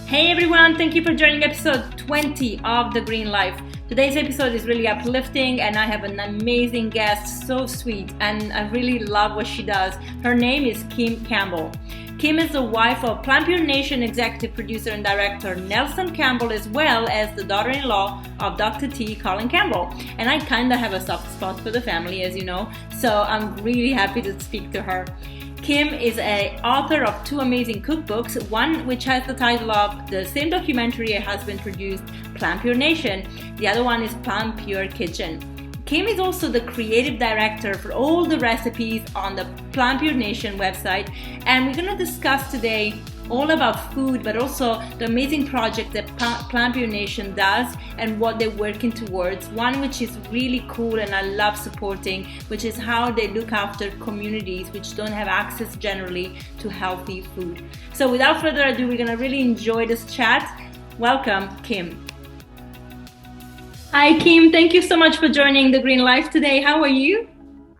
Hey everyone, thank you for joining episode 20 of The Green Life. Today's episode is really uplifting and I have an amazing guest, so sweet, and I really love what she does. Her name is Kim Campbell. Kim is the wife of PlantPure NationExecutive producer and director Nelson Campbell, as well as the daughter-in-law of Dr. T, Colin Campbell. And I kind of have a soft spot for the family, as you know, so I'm really happy to speak to her. Kim is an author of two amazing cookbooks, one which has the title of the same documentary her husband produced, PlantPure Nation. The other one is PlantPure Kitchen. Kim is also the creative director for all the recipes on the PlantPure Nation website, and we're going to discuss today all about food, but also the amazing project that PlantPure Nation does and what they're working towards. One which is really cool and I love supporting, which is how they look after communities which don't have access generally to healthy food. So without further ado, we're gonna really enjoy this chat. Welcome, Kim. Hi, Kim. Thank you so much for joining The Green Life today. How are you?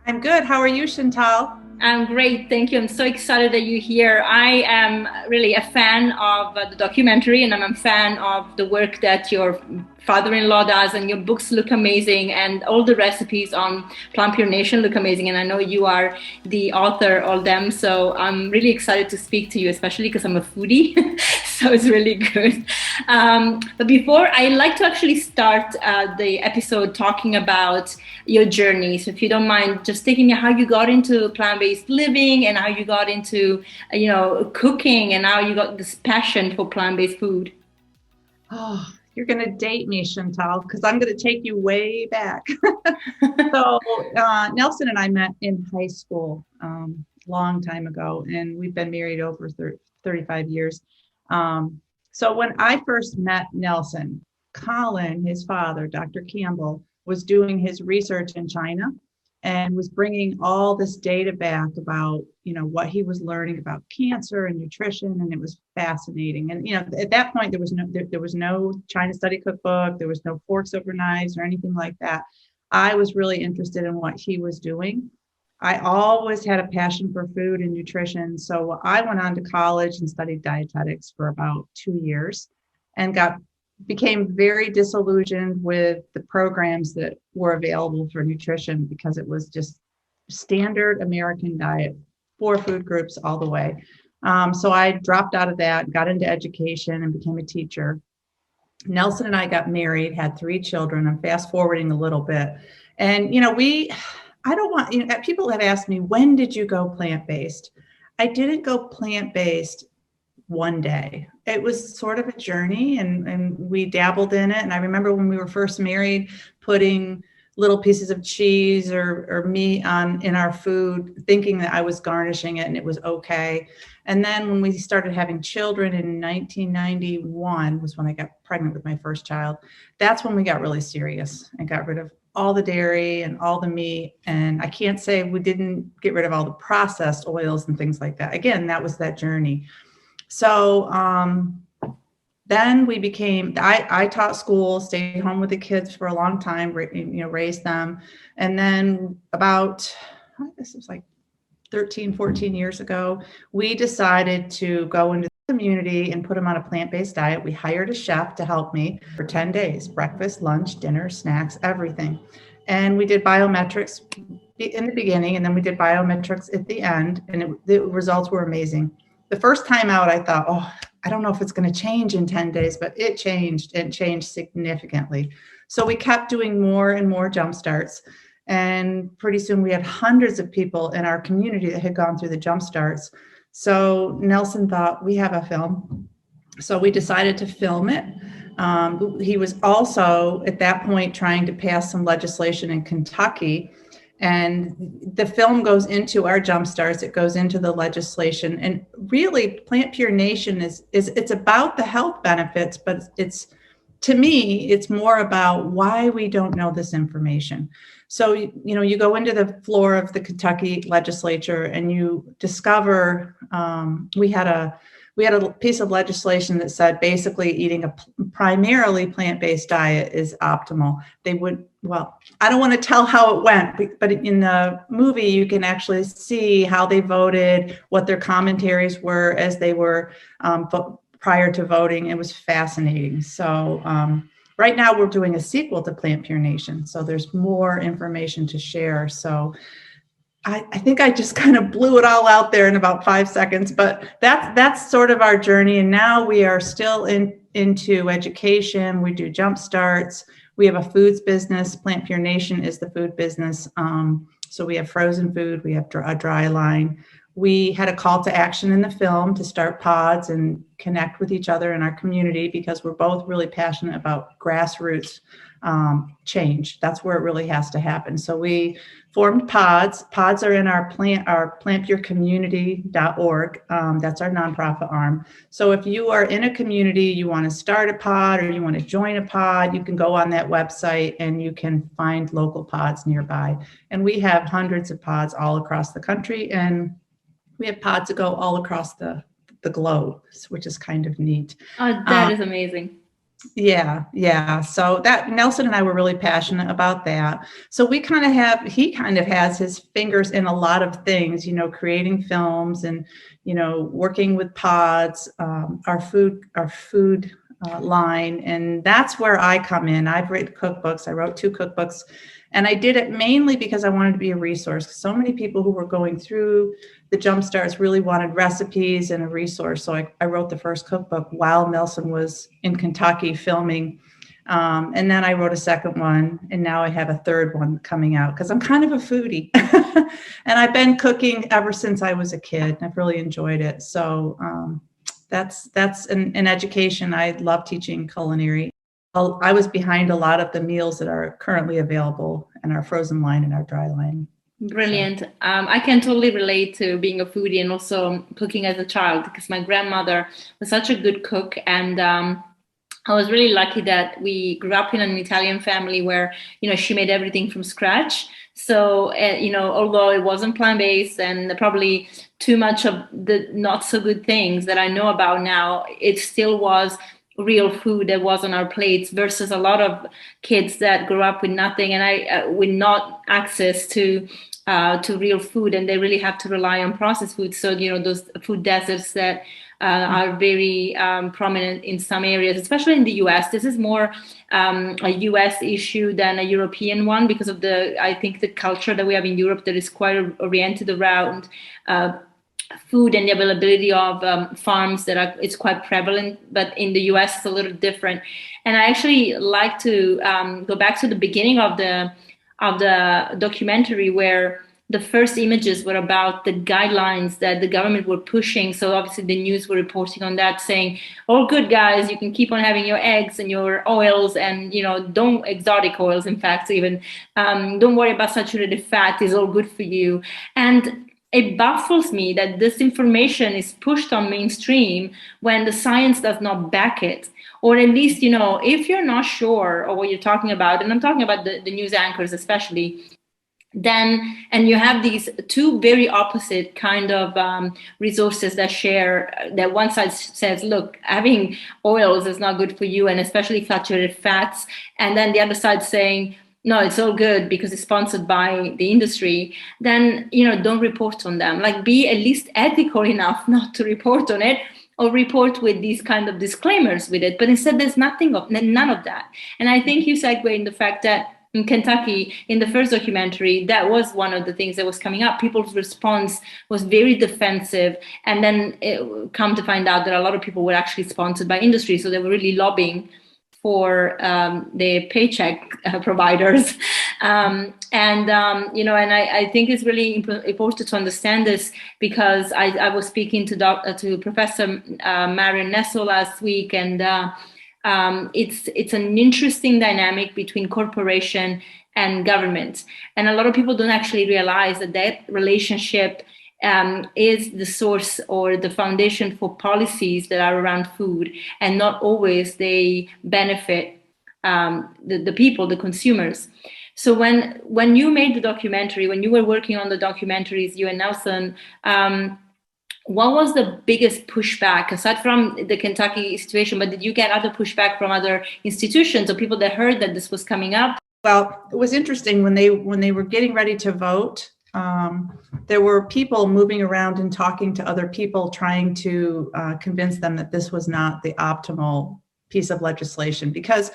I'm good. How are you, Chantal? I'm great, thank you. I'm so excited that you're here. I am really a fan of the documentary, and I'm a fan of the work that your father-in-law does, and your books look amazing, and all the recipes on PlantPure Nation look amazing, and I know you are the author of them, so I'm really excited to speak to you, especially because I'm a foodie, so it's really good. But before, I like to actually start the episode talking about your journey. So if you don't mind, just taking me how you got into plant-based living and how you got into, cooking and how you got this passion for plant-based food. Oh, you're going to date me, Chantal, because I'm going to take you way back. So Nelson and I met in high school long time ago, and we've been married over 35 years. So when I first met Nelson, Colin, his father, Dr. Campbell, was doing his research in China and was bringing all this data back about, what he was learning about cancer and nutrition, and it was fascinating. And at that point, there was no China study cookbook, there was no forks over knives or anything like that. I was really interested in what he was doing. I always had a passion for food and nutrition, so I went on to college and studied dietetics for about 2 years, and became very disillusioned with the programs that were available for nutrition because it was just standard American diet, 4 food groups all the way. So I dropped out of that, got into education and became a teacher. Nelson and I got married, had 3 children. I'm fast forwarding a little bit. And, people have asked me, when did you go plant-based? I didn't go plant-based one day. It was sort of a journey, and we dabbled in it. And I remember when we were first married, putting little pieces of cheese or meat in our food, thinking that I was garnishing it and it was okay. And then when we started having children in 1991 was when I got pregnant with my first child. That's when we got really serious and got rid of all the dairy and all the meat. And I can't say we didn't get rid of all the processed oils and things like that. Again, that was that journey. So then we I taught school, stayed home with the kids for a long time, raised them. And then this was like 13, 14 years ago, we decided to go into the community and put them on a plant-based diet. We hired a chef to help me for 10 days, breakfast, lunch, dinner, snacks, everything. And we did biometrics in the beginning, and then we did biometrics at the end, and the results were amazing. The first time out, I thought, I don't know if it's going to change in 10 days, but it changed significantly. So we kept doing more and more jump starts. And pretty soon we had hundreds of people in our community that had gone through the jump starts. So Nelson thought, we have a film. So we decided to film it. He was also at that point trying to pass some legislation in Kentucky. And the film goes into our jump starts. It goes into the legislation. And really, PlantPure Nation it's about the health benefits, but to me, it's more about why we don't know this information. So, you go into the floor of the Kentucky legislature and you discover we had a piece of legislation that said basically eating a primarily plant-based diet is optimal. I don't want to tell how it went, but in the movie, you can actually see how they voted, what their commentaries were as they were prior to voting. It was fascinating. So right now we're doing a sequel to PlantPure Nation. So there's more information to share. So I think I just kind of blew it all out there in about 5 seconds, but that's sort of our journey. And now we are still into education. We do jump starts. We have a foods business. PlantPure Nation is the food business. So we have frozen food. We have a dry line. We had a call to action in the film to start pods and connect with each other in our community, because we're both really passionate about grassroots change. That's where it really has to happen. So we formed pods. Pods are in our plantpurecommunity.org. That's our nonprofit arm. So if you are in a community, you want to start a pod or you want to join a pod, you can go on that website and you can find local pods nearby. And we have hundreds of pods all across the country, and we have pods that go all across the globe, which is kind of neat. Oh, that is amazing. Yeah. So that Nelson and I were really passionate about that. So he kind of has his fingers in a lot of things, creating films and, working with pods, our food line. And that's where I come in. I've written cookbooks. I wrote 2 cookbooks, and I did it mainly because I wanted to be a resource. So many people who were going through the Jumpstarts really wanted recipes and a resource. So I wrote the first cookbook while Nelson was in Kentucky filming. And then I wrote a second one, and now I have a third one coming out because I'm kind of a foodie. And I've been cooking ever since I was a kid. I've really enjoyed it. So that's in education. I love teaching culinary. I was behind a lot of the meals that are currently available in our frozen line and our dry line. Brilliant. I can totally relate to being a foodie and also cooking as a child, because my grandmother was such a good cook. And I was really lucky that we grew up in an Italian family where, she made everything from scratch. So, although it wasn't plant-based and probably too much of the not so good things that I know about now, it still was real food that was on our plates, versus a lot of kids that grew up with nothing and with not access to real food, and they really have to rely on processed food. So those food deserts that are very prominent in some areas, especially in the US. This is more a US issue than a European one, because of I think the culture that we have in Europe that is quite oriented around food and the availability of farms it's quite prevalent, but in the US it's a little different. And I actually like to go back to the beginning of the documentary, where the first images were about the guidelines that the government were pushing. So obviously the news were reporting on that, saying, "All good, guys, you can keep on having your eggs and your oils, and don't exotic oils, in fact, even don't worry about saturated fat, is all good for you." And it baffles me that this information is pushed on mainstream when the science does not back it. Or at least, if you're not sure of what you're talking about, and I'm talking about the news anchors especially, and you have these 2 very opposite kind of resources that one side says, look, having oils is not good for you, and especially saturated fats. And then the other side saying, no, it's all good because it's sponsored by the industry, then, don't report on them. Like, be at least ethical enough not to report on it, or report with these kind of disclaimers with it. But instead, there's none of that. And I think you segue in the fact that in Kentucky, in the first documentary, that was one of the things that was coming up. People's response was very defensive. And then it come to find out that a lot of people were actually sponsored by industry. So they were really lobbying for the paycheck providers. And I think it's really important to understand this, because I was speaking to Professor Marion Nessel last week, and it's an interesting dynamic between corporation and government. And a lot of people don't actually realize that relationship is the source or the foundation for policies that are around food, and not always they benefit the people, the consumers. So when you made the documentary, when you were working on the documentaries, you and Nelson, what was the biggest pushback, aside from the Kentucky situation, but did you get other pushback from other institutions or people that heard that this was coming up? Well, it was interesting when they were getting ready to vote. there were people moving around and talking to other people, trying to convince them that this was not the optimal piece of legislation. Because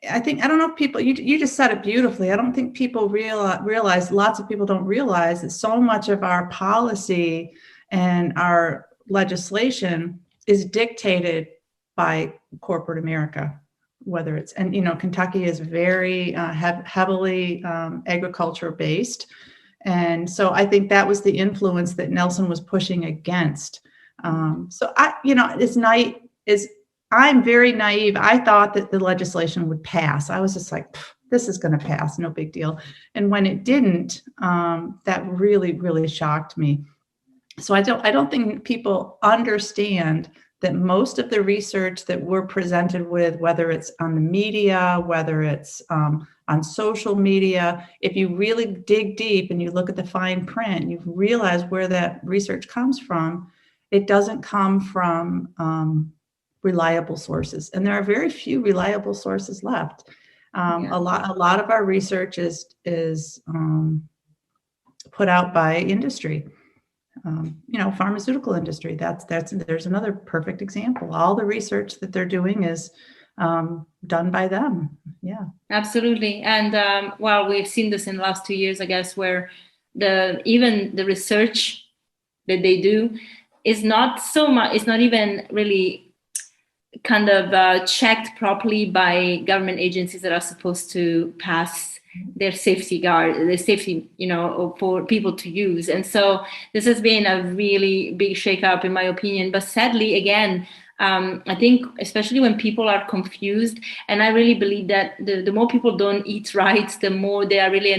I don't know if people, you just said it beautifully. I don't think people realize, lots of people don't realize that so much of our policy and our legislation is dictated by corporate America, whether it's, and Kentucky is very heavily agriculture based. And so I think that was the influence that Nelson was pushing against. So I'm very naive. I thought that the legislation would pass. I was just like, this is going to pass, no big deal. And when it didn't, that really, really shocked me. So I don't think people understand that most of the research that we're presented with, whether it's on the media, whether it's on social media, if you really dig deep and you look at the fine print, you realize where that research comes from. It doesn't come from reliable sources, and there are very few reliable sources left. A lot of our research is put out by industry. Pharmaceutical industry. There's another perfect example. All the research that they're doing is done by them. Yeah, absolutely. And we've seen this in the last 2 years, I guess, where even the research that they do is not so much. It's not even really kind of checked properly by government agencies that are supposed to pass their safety, for people to use. And so this has been a really big shakeup, in my opinion. But sadly, again, I think especially when people are confused, and I really believe that the more people don't eat right, the more they are really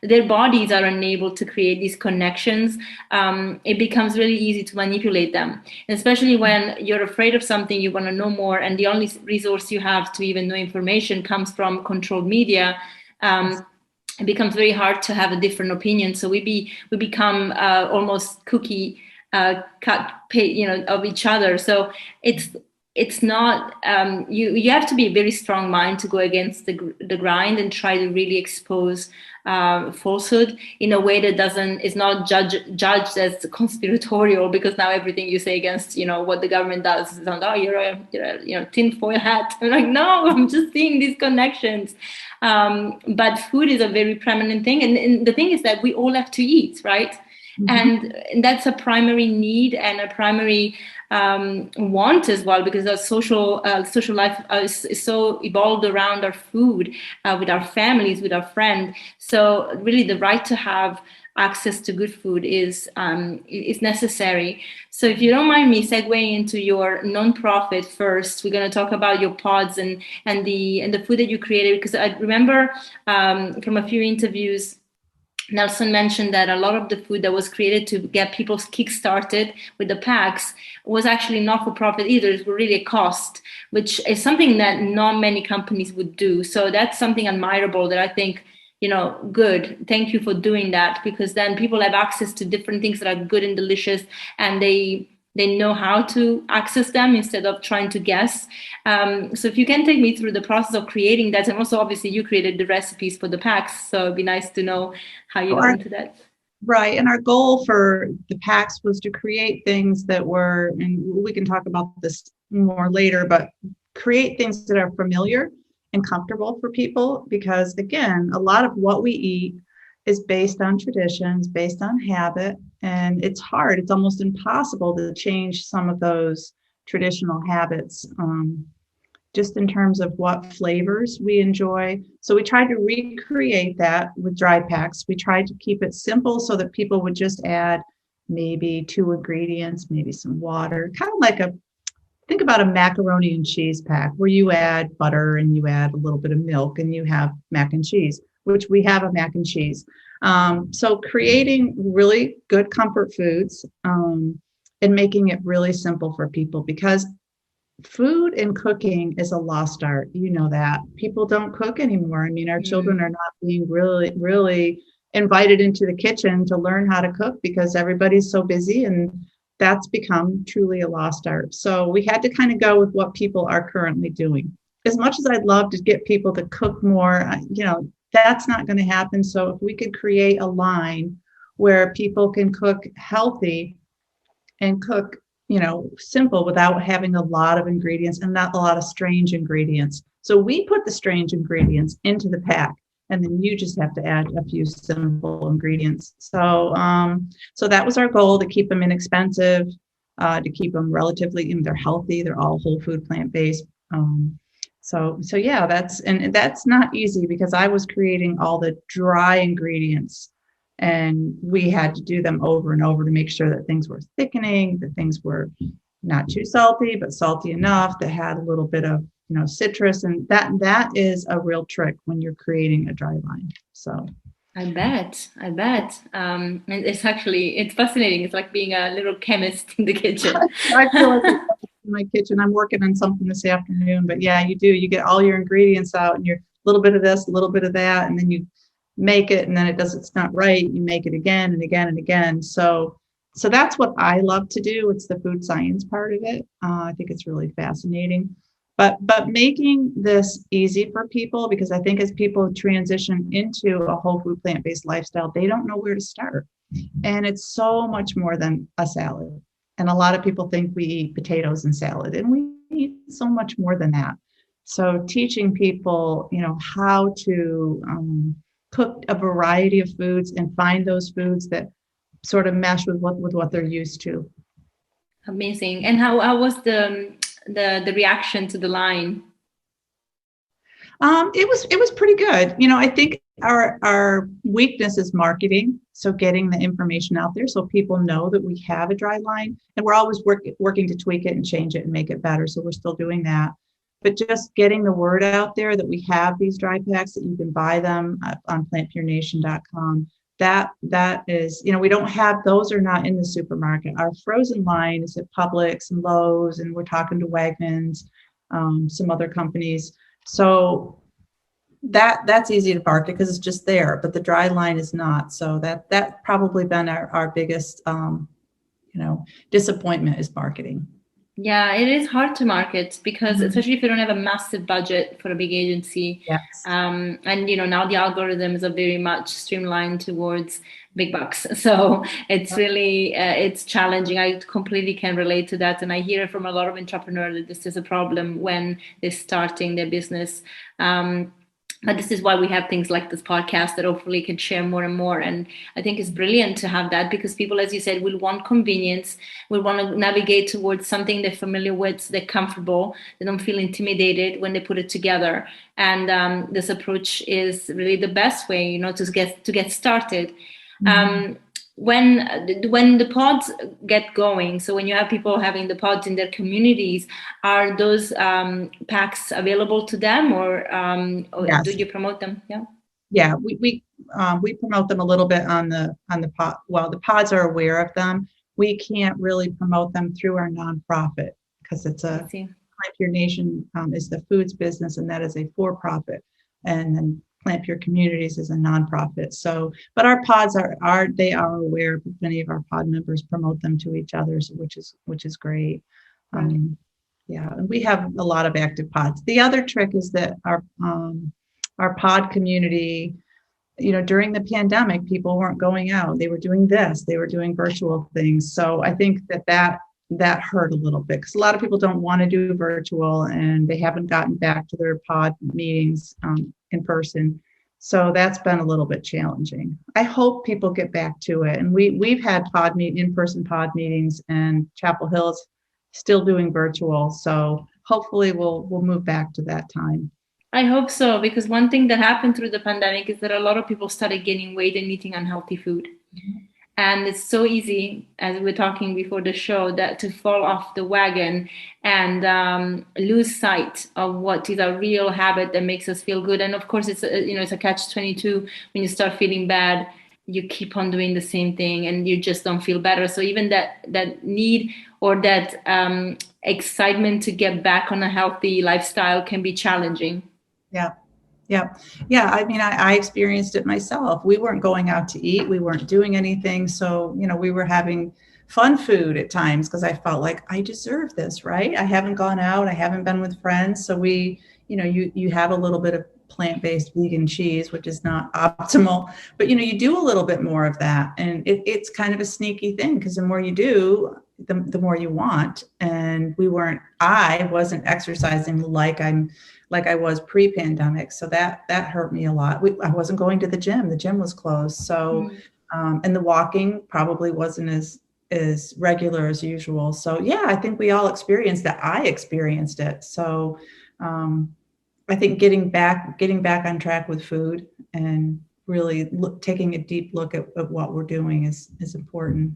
their bodies are unable to create these connections. It becomes really easy to manipulate them, and especially when you're afraid of something, you want to know more, and the only resource you have to even know information comes from controlled media. It becomes very hard to have a different opinion. So we become almost cookie cut of each other. So it's not you have to be a very strong mind to go against the grind and try to really expose falsehood in a way that is not judged as conspiratorial, because now everything you say against what the government does is you're a tinfoil hat. I'm like, no, I'm just seeing these connections. But food is a very prominent thing, and the thing is that we all have to eat, right? Mm-hmm. And that's a primary need and a primary want as well, because our social life is so evolved around our food, with our families, with our friends. So really the right to have access to good food is necessary. So if you don't mind me segueing into your nonprofit first, we're going to talk about your pods and the food that you created, because I remember from a few interviews, Nelson mentioned that a lot of the food that was created to get people kick-started with the packs was actually not for profit either. It was really a cost, which is something that not many companies would do. So that's something admirable that I think, good. Thank you for doing that, because then people have access to different things that are good and delicious, and they know how to access them instead of trying to guess. So if you can take me through the process of creating that, and also obviously you created the recipes for the packs, so it'd be nice to know how you got into that. Right, and our goal for the packs was to create things that were, and we can talk about this more later, but create things that are familiar and comfortable for people, because again, a lot of what we eat is based on traditions, based on habit, and it's hard. It's almost impossible to change some of those traditional habits, just in terms of what flavors we enjoy. So we tried to recreate that with dry packs. We tried to keep it simple so that people would just add maybe 2 ingredients, maybe some water, kind of like think about a macaroni and cheese pack where you add butter and you add a little bit of milk and you have mac and cheese, which we have a mac and cheese. So creating really good comfort foods and making it really simple for people, because food and cooking is a lost art. You know that. People don't cook anymore. I mean, our children are not being really, really invited into the kitchen to learn how to cook because everybody's so busy, and that's become truly a lost art. So we had to kind of go with what people are currently doing. As much as I'd love to get people to cook more, That's not going to happen. So if we could create a line where people can cook healthy and cook, simple without having a lot of ingredients and not a lot of strange ingredients. So we put the strange ingredients into the pack, and then you just have to add a few simple ingredients. So that was our goal, to keep them inexpensive, to keep them relatively, they're healthy. They're all whole food, plant-based. So yeah, that's not easy, because I was creating all the dry ingredients, and we had to do them over and over to make sure that things were thickening, that things were not too salty, but salty enough, that had a little bit of, citrus. And that is a real trick when you're creating a dry line. So I bet. And it's fascinating. It's like being a little chemist in the kitchen. I feel like in my kitchen, I'm working on something this afternoon, but yeah, you get all your ingredients out, and you're a little bit of this, a little bit of that, and then you make it, and then it's not right. You make it again and again and again. So that's what I love to do. It's the food science part of it. I think it's really fascinating. But making this easy for people, because I think as people transition into a whole food, plant-based lifestyle, they don't know where to start. And it's so much more than a salad. And a lot of people think we eat potatoes and salad, and we eat so much more than that. So teaching people, how to cook a variety of foods and find those foods that sort of mesh with what they're used to. Amazing. And how was the reaction to the line? It was pretty good. I think our weakness is marketing. So getting the information out there so people know that we have a dry line, and we're always working to tweak it and change it and make it better. So we're still doing that. But just getting the word out there that we have these dry packs, that you can buy them on PlantPureNation.com. That is, we don't have, those are not in the supermarket. Our frozen line is at Publix and Lowe's, and we're talking to Wegmans, some other companies. So that's easy to market because it's just there, but the dry line is not. So that's probably been our biggest, disappointment, is marketing. Yeah, it is hard to market because especially if you don't have a massive budget for a big agency. Yes. And now the algorithms are very much streamlined towards big bucks. So it's really, it's challenging. I completely can relate to that. And I hear from a lot of entrepreneurs that this is a problem when they're starting their business. But this is why we have things like this podcast that hopefully can share more and more. And I think it's brilliant to have that, because people, as you said, will want convenience, will want to navigate towards something they're familiar with, they're comfortable, they don't feel intimidated when they put it together. And this approach is really the best way, to get started. When the pods get going, so when you have people having the pods in their communities, are those packs available to them, or Yes. do you promote them? Yeah, we promote them a little bit on the pod. Well, the pods are aware of them. We can't really promote them through our nonprofit, because it's PlantPure Nation is the foods business, and that is a for-profit, and then PlantPure Communities is a nonprofit. So, but our pods are aware. Many of our pod members promote them to each other, which is great. Right. Yeah, and we have a lot of active pods. The other trick is that our pod community, during the pandemic, people weren't going out. They were doing this. They were doing virtual things. So I think that hurt a little bit, because a lot of people don't want to do virtual, and they haven't gotten back to their pod meetings in person. So that's been a little bit challenging. I hope people get back to it. And we've had in-person pod meetings, and Chapel Hill's still doing virtual. So hopefully we'll move back to that time. I hope so, because one thing that happened through the pandemic is that a lot of people started gaining weight and eating unhealthy food. And it's so easy, as we were talking before the show, that to fall off the wagon and lose sight of what is a real habit that makes us feel good. And of course, it's a catch-22. When you start feeling bad, you keep on doing the same thing, and you just don't feel better. So even that need, or that excitement to get back on a healthy lifestyle, can be challenging. Yeah. I mean, I experienced it myself. We weren't going out to eat. We weren't doing anything. So, we were having fun food at times, because I felt like I deserve this, right? I haven't gone out. I haven't been with friends. So you have a little bit of plant-based vegan cheese, which is not optimal, but you do a little bit more of that, and it's kind of a sneaky thing, because the more you do, the more you want. And I wasn't exercising like I was pre-pandemic, so that hurt me a lot. I wasn't going to the gym. The gym was closed, so and the walking probably wasn't as regular as usual. So yeah, I think we all experienced that. I experienced it. So I think getting back on track with food and really taking a deep look at what we're doing is important.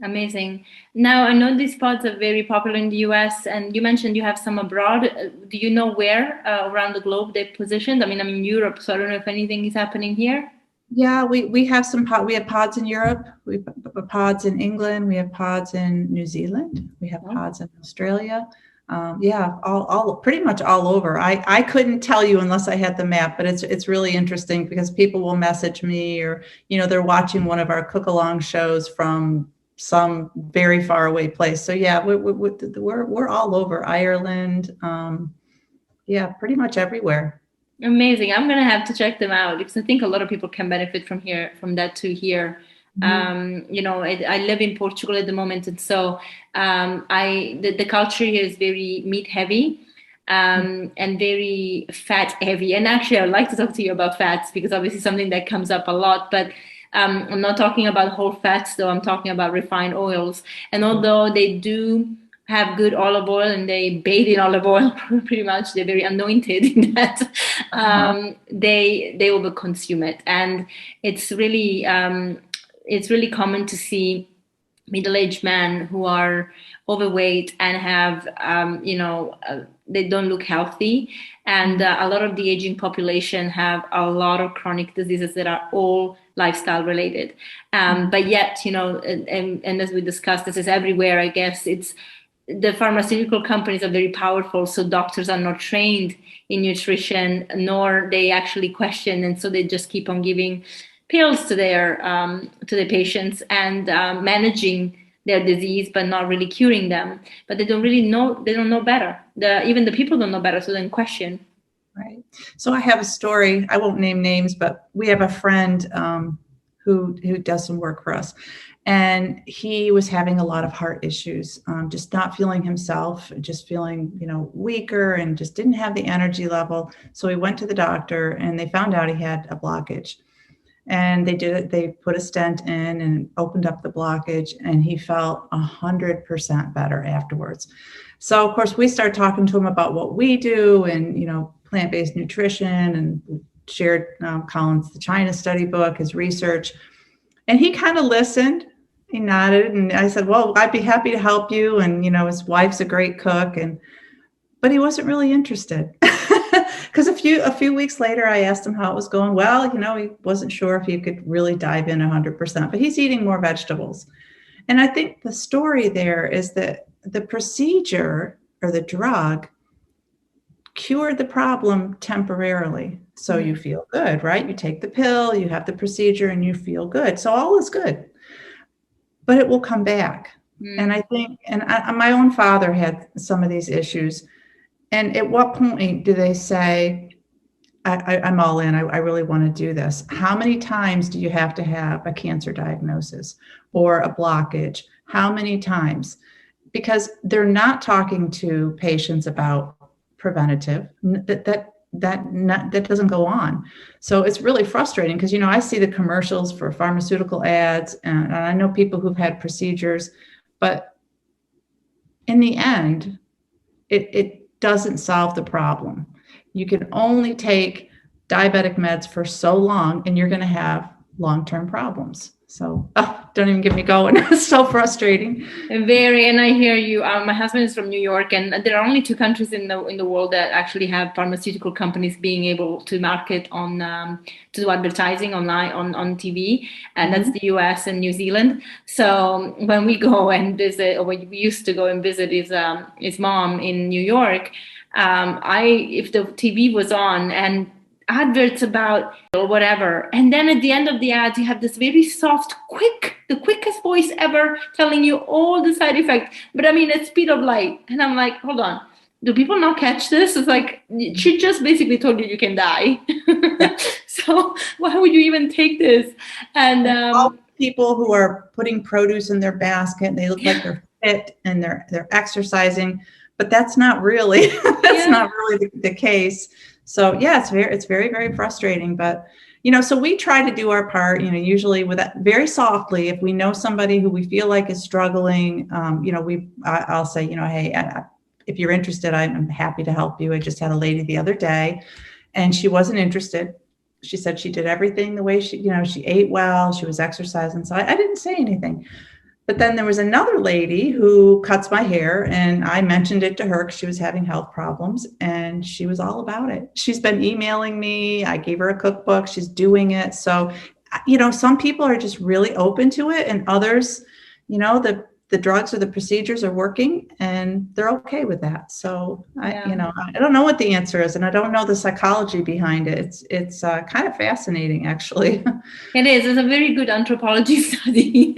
Amazing. Now, I know these pods are very popular in the US, and you mentioned you have some abroad. Do you know where around the globe they're positioned? I mean, I'm in Europe, so I don't know if anything is happening here. Yeah, we have we have pods in Europe, we have pods in England, we have pods in New Zealand, we have pods in Australia. Yeah, all pretty much all over. I couldn't tell you unless I had the map, but it's really interesting because people will message me, or they're watching one of our cook-along shows from some very far away place. So yeah, we're all over Ireland. Yeah, pretty much everywhere. Amazing. I'm gonna have to check them out, because I think a lot of people can benefit from that too here. I live in Portugal at the moment, and so the culture here is very meat heavy and very fat heavy. And actually, I'd like to talk to you about fats, because obviously something that comes up a lot. But I'm not talking about whole fats, though. I'm talking about refined oils. And although they do have good olive oil and they bathe in olive oil, pretty much, they're very anointed in that, they overconsume it. And it's really common to see middle-aged men who are overweight and have, they don't look healthy. And a lot of the aging population have a lot of chronic diseases that are all lifestyle related. But yet, and as we discussed, this is everywhere, I guess. The pharmaceutical companies are very powerful, so doctors are not trained in nutrition, nor they actually question, and so they just keep on giving pills to their patients and managing their disease, but not really curing them. But they don't really know. They don't know better. Even the people don't know better, so then question. Right. So I have a story. I won't name names, but we have a friend who does some work for us. And he was having a lot of heart issues, just not feeling himself, just feeling, weaker, and just didn't have the energy level. So he went to the doctor, and they found out he had a blockage. And they put a stent in and opened up the blockage, and he felt 100% better afterwards. So of course we started talking to him about what we do, and, plant-based nutrition, and shared Colin's The China Study book, his research. And he kind of listened. He nodded, and I said, well, I'd be happy to help you. And, his wife's a great cook, but he wasn't really interested. Because a few weeks later, I asked him how it was going. Well, he wasn't sure if he could really dive in 100%, but he's eating more vegetables. And I think the story there is that the procedure or the drug cured the problem temporarily. So you feel good, right? You take the pill, you have the procedure, and you feel good. So all is good. But it will come back. And I think, my own father had some of these issues. And at what point do they say, I'm all in, I really want to do this? How many times do you have to have a cancer diagnosis or a blockage? How many times? Because they're not talking to patients about preventative. That doesn't go on. So it's really frustrating, because, I see the commercials for pharmaceutical ads, and I know people who've had procedures, but in the end, it doesn't solve the problem. You can only take diabetic meds for so long, and you're going to have long-term problems. So don't even get me going. It's so frustrating. Very, and I hear you. My husband is from New York, and there are only 2 countries in the world that actually have pharmaceutical companies being able to market on to do advertising online on TV, and that's the US and New Zealand. So when we go and visit, or when we used to go and visit his mom in New York, if the TV was on and adverts about or whatever, and then at the end of the ads you have this very soft, the quickest voice ever telling you all the side effects, but I mean at speed of light, and I'm like, hold on, do people not catch this? It's like, she just basically told you can die. Yeah. So why would you even take this? And All people who are putting produce in their basket, they look like they're fit and they're exercising, but that's not really that's yeah, not really the case. So yeah, it's very, very frustrating. But so we try to do our part, usually with that very softly. If we know somebody who we feel like is struggling, I'll say, hey, if you're interested, I'm happy to help you. I just had a lady the other day and she wasn't interested. She said she did everything the way she ate well, she was exercising. So I didn't say anything. But then there was another lady who cuts my hair, and I mentioned it to her because she was having health problems, and she was all about it. She's been emailing me. I gave her a cookbook. She's doing it. So, some people are just really open to it, and others, the drugs or the procedures are working, and they're okay with that. So, I don't know what the answer is, and I don't know the psychology behind it. It's kind of fascinating, actually. it is. It's a very good anthropology study,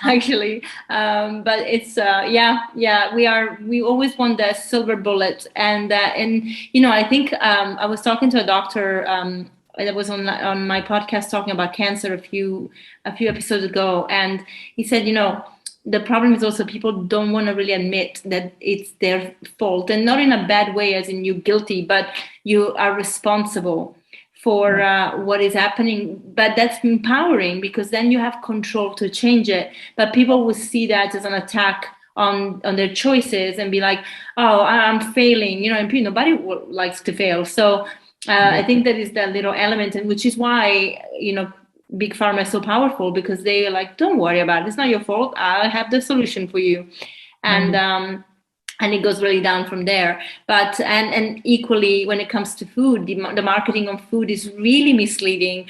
actually. But it's we always want the silver bullet, and I think I was talking to a doctor that was on my podcast talking about cancer a few episodes ago, and he said, the problem is also people don't want to really admit that it's their fault, and not in a bad way as in you guilty, but you are responsible for what is happening. But that's empowering because then you have control to change it. But people will see that as an attack on their choices and be like, oh, I'm failing, and nobody likes to fail. So I think that is that little element, and which is why, big pharma is so powerful, because they are like, don't worry about it. It's not your fault. I have the solution for you. And and it goes really down from there. But and equally, when it comes to food, the marketing of food is really misleading.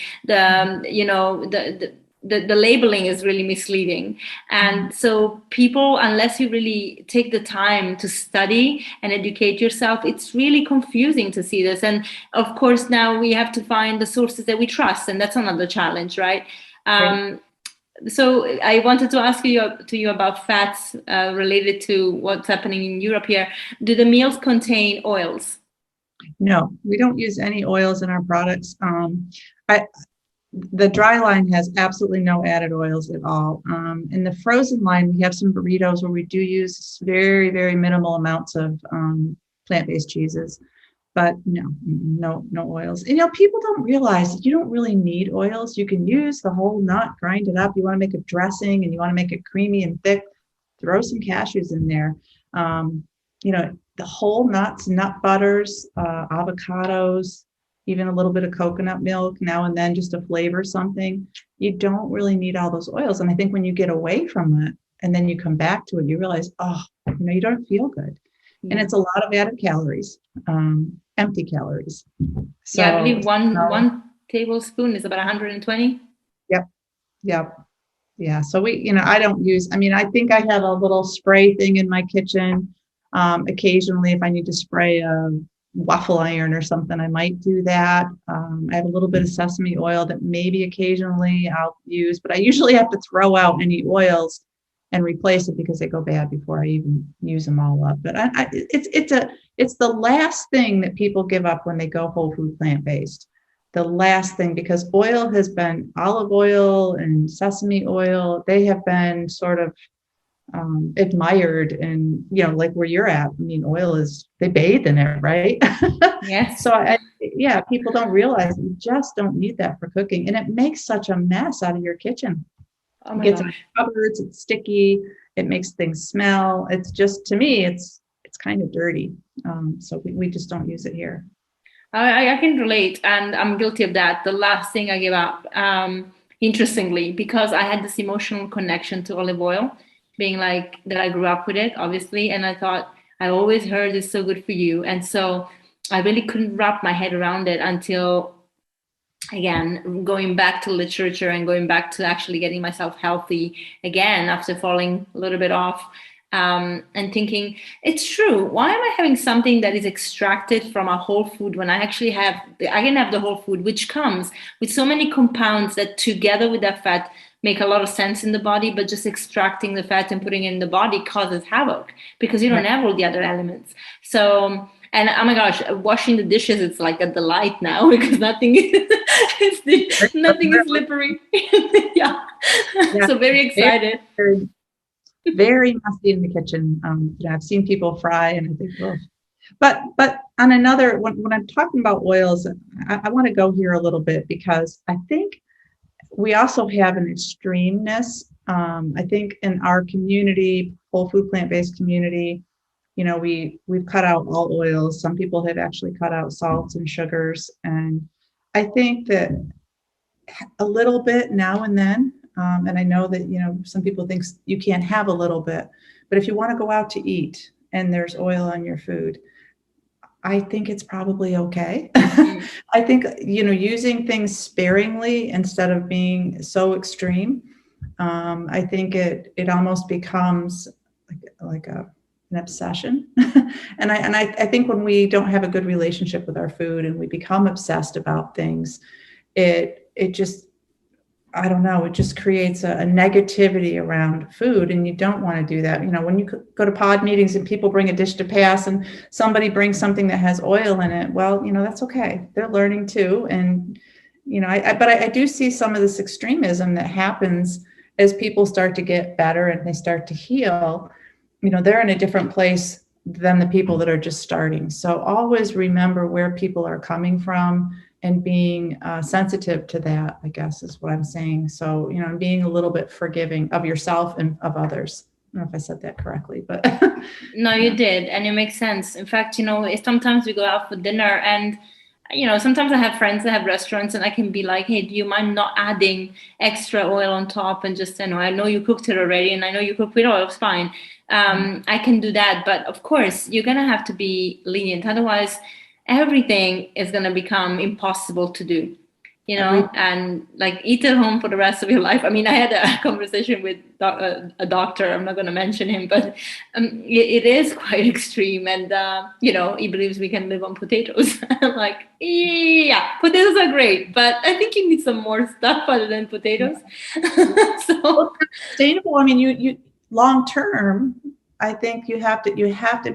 The labeling is really misleading. And so people, unless you really take the time to study and educate yourself, it's really confusing to see this. And of course, now we have to find the sources that we trust. And that's another challenge, right? Right. So I wanted to ask you about fats related to what's happening in Europe here. Do the meals contain oils? No, we don't use any oils in our products. The dry line has absolutely no added oils at all. In the frozen line, we have some burritos where we do use very, very minimal amounts of plant-based cheeses, but no oils. People don't realize that you don't really need oils. You can use the whole nut, grind it up. You want to make a dressing and you want to make it creamy and thick, throw some cashews in there. The whole nuts, nut butters, avocados, even a little bit of coconut milk now and then just to flavor something. You don't really need all those oils. And I think when you get away from it and then you come back to it, you realize, you don't feel good. And it's a lot of added calories, empty calories. So, yeah, I believe one tablespoon is about 120. Yep. Yeah. So I don't use, I think I have a little spray thing in my kitchen. Occasionally, if I need to spray a waffle iron or something, I might do that. I have a little bit of sesame oil that maybe occasionally I'll use, but I usually have to throw out any oils and replace it because they go bad before I even use them all up. But it's the last thing that people give up when they go whole food plant-based. The last thing, because oil has been olive oil and sesame oil. They have been sort of admired, and like where you're at, oil is, they bathe in it, right? Yes. So people don't realize you just don't need that for cooking, and it makes such a mess out of your kitchen. Oh my It gets gosh. in cupboards, it's sticky, it makes things smell. It's just, to me, it's kind of dirty. So we just don't use it here. I can relate, and I'm guilty of that. The last thing I gave up, interestingly, because I had this emotional connection to olive oil, being like that, I grew up with it, obviously, and I thought, I always heard it's so good for you, and so I really couldn't wrap my head around it until, again, going back to literature and going back to actually getting myself healthy again after falling a little bit off. And thinking, it's true. Why am I having something that is extracted from a whole food when I can have the whole food, which comes with so many compounds that together with that fat make a lot of sense in the body, but just extracting the fat and putting it in the body causes havoc because you don't have all the other elements. So, and oh my gosh, washing the dishes, it's like a delight now because nothing nothing is slippery. Yeah. Yeah. So very excited. Very, very messy in the kitchen. I've seen people fry and I think, oh. But on another, when I'm talking about oils, I want to go here a little bit because I think we also have an extremeness. I think in our community, whole food plant-based community, we've cut out all oils. Some people have actually cut out salts and sugars. And I think that a little bit now and then, and I know that, some people think you can't have a little bit, but if you want to go out to eat and there's oil on your food, I think it's probably okay. I think, using things sparingly instead of being so extreme, I think it almost becomes like an obsession. And I think when we don't have a good relationship with our food and we become obsessed about things, it just, I don't know, it just creates a negativity around food, and you don't want to do that. When you go to pod meetings and people bring a dish to pass and somebody brings something that has oil in it, well, that's okay. They're learning too. And, but I do see some of this extremism that happens as people start to get better and they start to heal. They're in a different place than the people that are just starting. So always remember where people are coming from and being sensitive to that, I guess, is what I'm saying. So, being a little bit forgiving of yourself and of others. I don't know if I said that correctly, but. No, you did. And it makes sense. In fact, sometimes we go out for dinner and, sometimes I have friends that have restaurants and I can be like, hey, do you mind not adding extra oil on top? And just, I know you cooked it already and I know you cook with oil, it's fine. I can do that. But of course, you're going to have to be lenient. Otherwise, everything is going to become impossible to do, and like eat at home for the rest of your life. I mean, I had a conversation with a doctor. I'm not going to mention him, but it is quite extreme. And, he believes we can live on potatoes. I'm like, yeah, potatoes are great, but I think you need some more stuff other than potatoes. So sustainable. I mean, you long term, I think you have to be you have to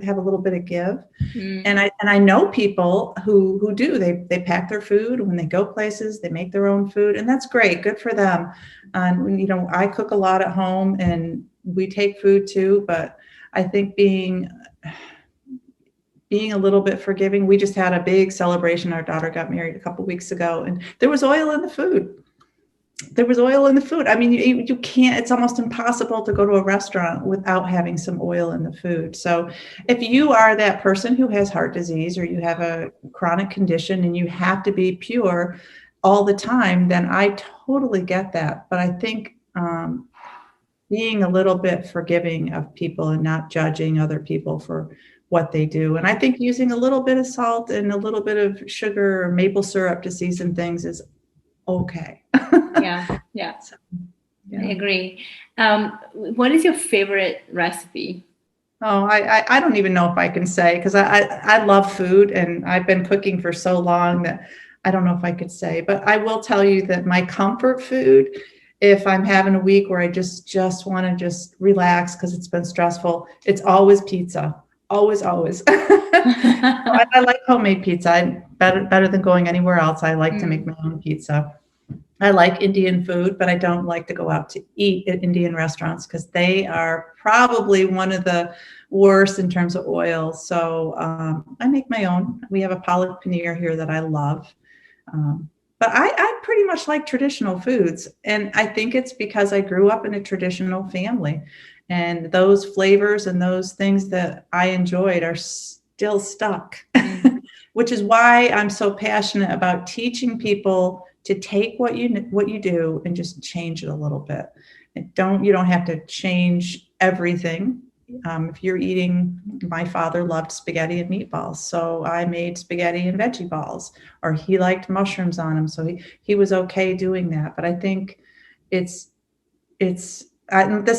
have a little bit of give. And I know people who do, they pack their food when they go places, they make their own food, and that's great, good for them. And I cook a lot at home and we take food too, but I think being a little bit forgiving. We just had a big celebration. Our daughter got married a couple of weeks ago and there was oil in the food. I mean, you can't, it's almost impossible to go to a restaurant without having some oil in the food. So if you are that person who has heart disease or you have a chronic condition and you have to be pure all the time, then I totally get that. But I think being a little bit forgiving of people and not judging other people for what they do. And I think using a little bit of salt and a little bit of sugar or maple syrup to season things is okay. Yeah. So, yeah. I agree. What is your favorite recipe? Oh, I don't even know if I can say, because I love food and I've been cooking for so long that I don't know if I could say, but I will tell you that my comfort food, if I'm having a week where I just want to just relax because it's been stressful, it's always pizza. Always. I like homemade pizza. Better than going anywhere else. I like to make my own pizza. I like Indian food, but I don't like to go out to eat at Indian restaurants because they are probably one of the worst in terms of oil. So I make my own. We have a palak paneer here that I love. But I pretty much like traditional foods. And I think it's because I grew up in a traditional family. And those flavors and those things that I enjoyed are still stuck, which is why I'm so passionate about teaching people to take what you do and just change it a little bit. You don't have to change everything. If you're eating, my father loved spaghetti and meatballs, so I made spaghetti and veggie balls, or he liked mushrooms on them, so he was okay doing that. But I think this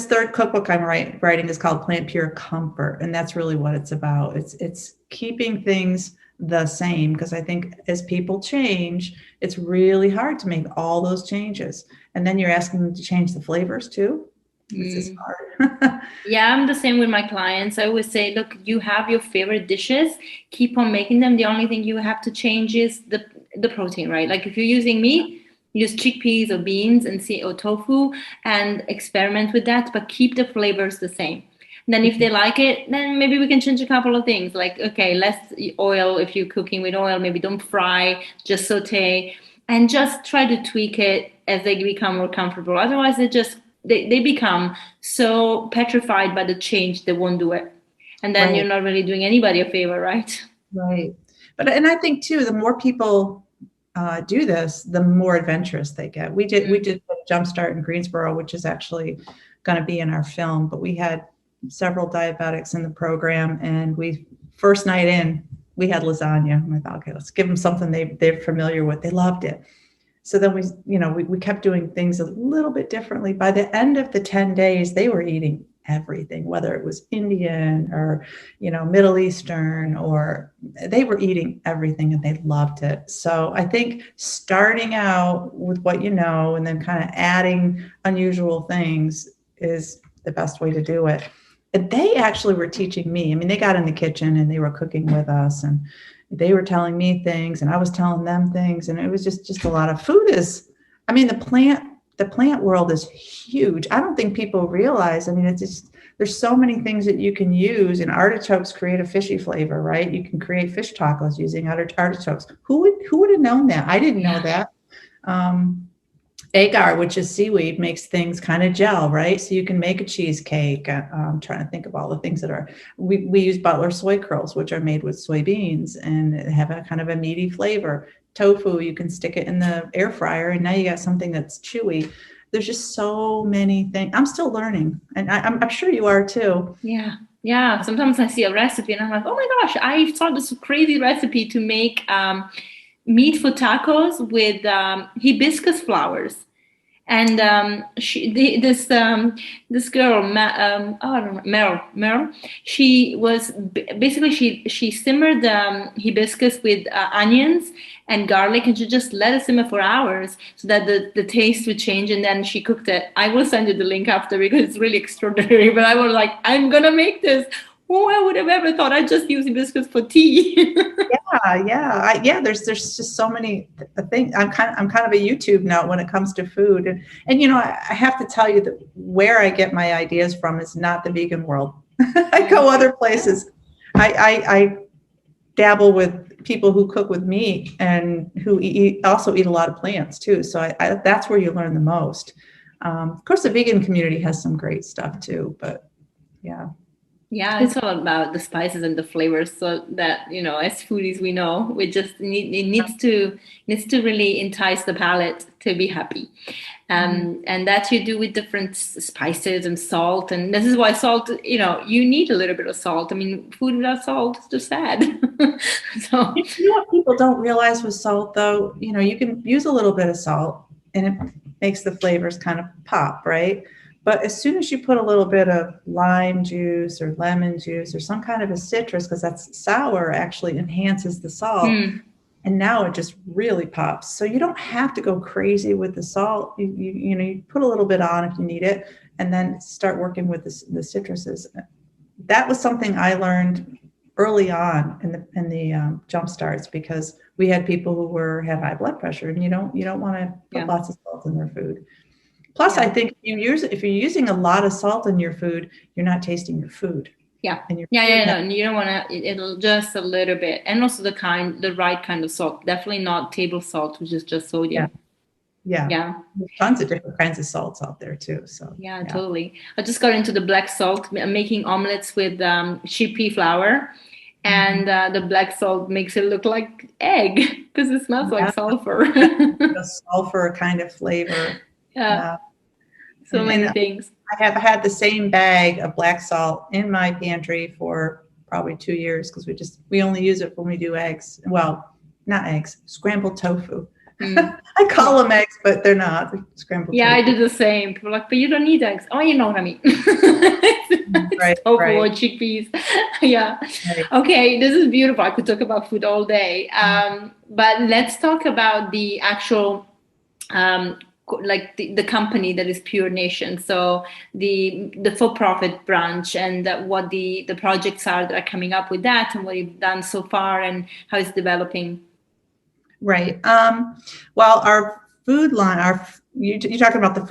third cookbook I'm writing is called PlantPure Comfort, and that's really what it's about. It's keeping things the same, because I think as people change, it's really hard to make all those changes. And then you're asking them to change the flavors too. It's just hard. Yeah, I'm the same with my clients. I always say, look, you have your favorite dishes, keep on making them. The only thing you have to change is the protein, right? Like if you're using meat, use chickpeas or beans or tofu and experiment with that, but keep the flavors the same. Then if they like it, then maybe we can change a couple of things. Like, okay, less oil if you're cooking with oil, maybe don't fry, just saute, and just try to tweak it as they become more comfortable. Otherwise, they become so petrified by the change, they won't do it. And then you're not really doing anybody a favor, right? Right. And I think too, the more people do this, the more adventurous they get. We did a Jumpstart in Greensboro, which is actually going to be in our film, but we had several diabetics in the program, and first night in, we had lasagna. And I thought, okay, let's give them something they're familiar with. They loved it. So then we kept doing things a little bit differently. By the end of the 10 days, they were eating everything, whether it was Indian or, Middle Eastern, or they were eating everything and they loved it. So I think starting out with what you know and then kind of adding unusual things is the best way to do it. And they actually were teaching me. I mean, they got in the kitchen and they were cooking with us, and they were telling me things and I was telling them things. And it was just a lot of food the plant world is huge. I don't think people realize, there's so many things that you can use, and artichokes create a fishy flavor, right? You can create fish tacos using artichokes. Who would have known that? I didn't know that. Agar, which is seaweed, makes things kind of gel, right? So you can make a cheesecake. I'm trying to think of all the things that we use Butler soy curls, which are made with soybeans and have a kind of a meaty flavor. Tofu, you can stick it in the air fryer, and now you got something that's chewy. There's just so many things. I'm still learning, and I'm sure you are too. Yeah. Sometimes I see a recipe and I'm like, oh my gosh, I saw this crazy recipe to make meat for tacos with hibiscus flowers. And this girl, I don't know, Meryl, she was basically she simmered hibiscus with onions and garlic, and she just let it simmer for hours so that the taste would change, and then she cooked it. I will send you the link after because it's really extraordinary. But I was like, I'm gonna make this. Oh, I would have ever thought I'd just use hibiscus for tea. Yeah. There's just so many things. I'm kind of a YouTube nut when it comes to food, and I have to tell you that where I get my ideas from is not the vegan world. I go other places. I dabble with people who cook with meat and who also eat a lot of plants too. So that's where you learn the most. Of course, the vegan community has some great stuff too, but yeah. Yeah, it's all about the spices and the flavors, so that as foodies we know we just needs to really entice the palate to be happy, and that you do with different spices and salt. And this is why salt, you need a little bit of salt. Food without salt is just sad. So what people don't realize with salt, though, you can use a little bit of salt and it makes the flavors kind of pop, right? But as soon as you put a little bit of lime juice or lemon juice or some kind of a citrus, because that's sour, actually enhances the salt. And now it just really pops. So you don't have to go crazy with the salt. You put a little bit on if you need it, and then start working with the citruses. That was something I learned early on in the jump starts, because we had people who had high blood pressure, and you don't want to put lots of salt in their food. Plus, I think if you're using a lot of salt in your food, you're not tasting your food. No, you don't want to. It'll just a little bit, and also the right kind of salt. Definitely not table salt, which is just sodium. Yeah. There's tons of different kinds of salts out there too. So yeah, totally. I just got into the black salt. I'm making omelets with chickpea flour, and the black salt makes it look like egg because it smells like sulfur. A sulfur kind of flavor. So many things. I have had the same bag of black salt in my pantry for probably 2 years, because we only use it when we do eggs. Well, not eggs, scrambled tofu. I call them eggs, but they're not. They're scrambled tofu. I do the same. People are like, but you don't need eggs. Oh, you know what I mean. Right, tofu or right, chickpeas. Yeah. right. Okay, this is beautiful. I could talk about food all day. But let's talk about the actual like the company that is Pure Nation. So the for-profit branch, and what the projects are that are coming up with that, and what you've done so far, and how it's developing. Right. Well, our food line, you're talking about the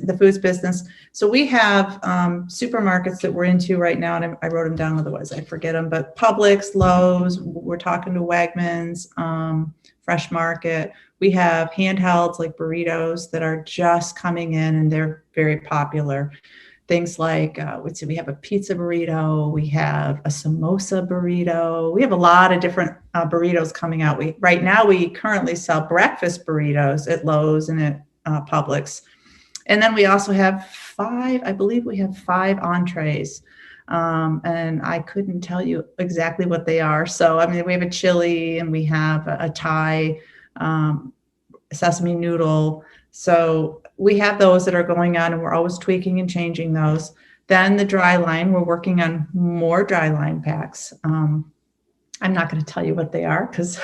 the foods business. So we have supermarkets that we're into right now, and I wrote them down, otherwise I forget them. But Publix, Lowe's, we're talking to Wegmans, Fresh Market. We have handhelds like burritos that are just coming in, and they're very popular. Things like, let's see, we have a pizza burrito, we have a samosa burrito, we have a lot of different burritos coming out. Right now we currently sell breakfast burritos at Lowe's and at Publix. And then we also have I believe we have 5 entrees. And I couldn't tell you exactly what they are. So, I mean, we have a chili, and we have a Thai sesame noodle. So we have those that are going on, and we're always tweaking and changing those. Then the dry line, we're working on more dry line packs. I'm not going to tell you what they are because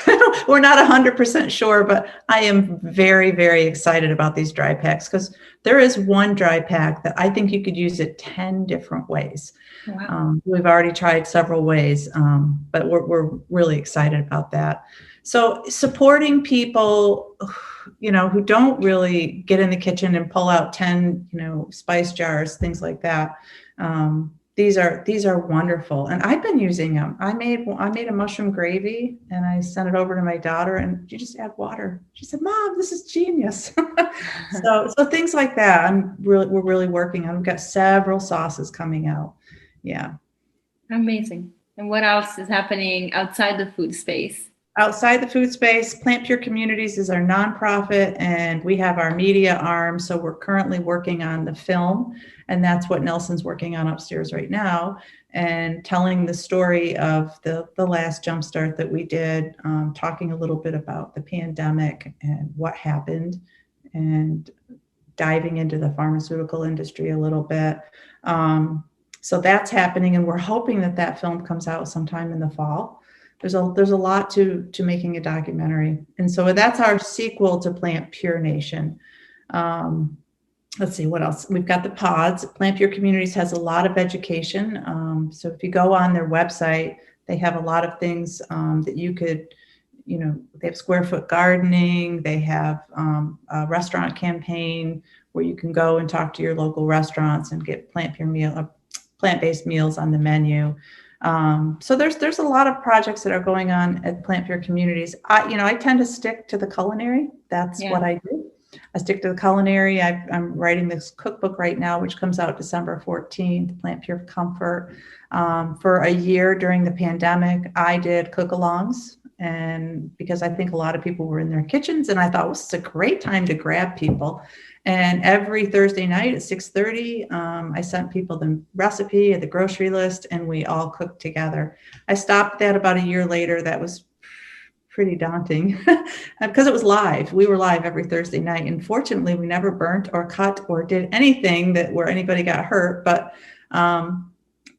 we're not 100% sure, but I am very, very excited about these dry packs, because there is one dry pack that I think you could use it 10 different ways. Wow. We've already tried several ways, but we're really excited about that. So supporting people, who don't really get in the kitchen and pull out 10, spice jars, things like that. These are wonderful, and I've been using them. I made a mushroom gravy, and I sent it over to my daughter, and you just add water. She said, "Mom, this is genius." So things like that. We're really working on. We've got several sauces coming out. Yeah. Amazing. And what else is happening outside the food space? Outside the food space, PlantPure Communities is our nonprofit, and we have our media arm. So we're currently working on the film, and that's what Nelson's working on upstairs right now, and telling the story of the last jumpstart that we did, talking a little bit about the pandemic and what happened, and diving into the pharmaceutical industry a little bit. So that's happening, and we're hoping that film comes out sometime in the fall. There's a lot to making a documentary. And so that's our sequel to PlantPure Nation. Let's see what else. We've got the pods. PlantPure Communities has a lot of education. So if you go on their website, they have a lot of things that you could, they have square foot gardening. They have a restaurant campaign where you can go and talk to your local restaurants and get plant-based meals on the menu. So there's a lot of projects that are going on at PlantPure Communities. I tend to stick to the culinary. That's what I do. I stick to the culinary. I'm writing this cookbook right now, which comes out December 14th, PlantPure Comfort. For a year during the pandemic, I did cook-alongs, and because I think a lot of people were in their kitchens, and I thought, well, this is a great time to grab people. And every Thursday night at 6:30, I sent people the recipe and the grocery list, and we all cooked together. I stopped that about a year later. That was pretty daunting because it was live. We were live every Thursday night. And fortunately, we never burnt or cut or did anything where anybody got hurt. But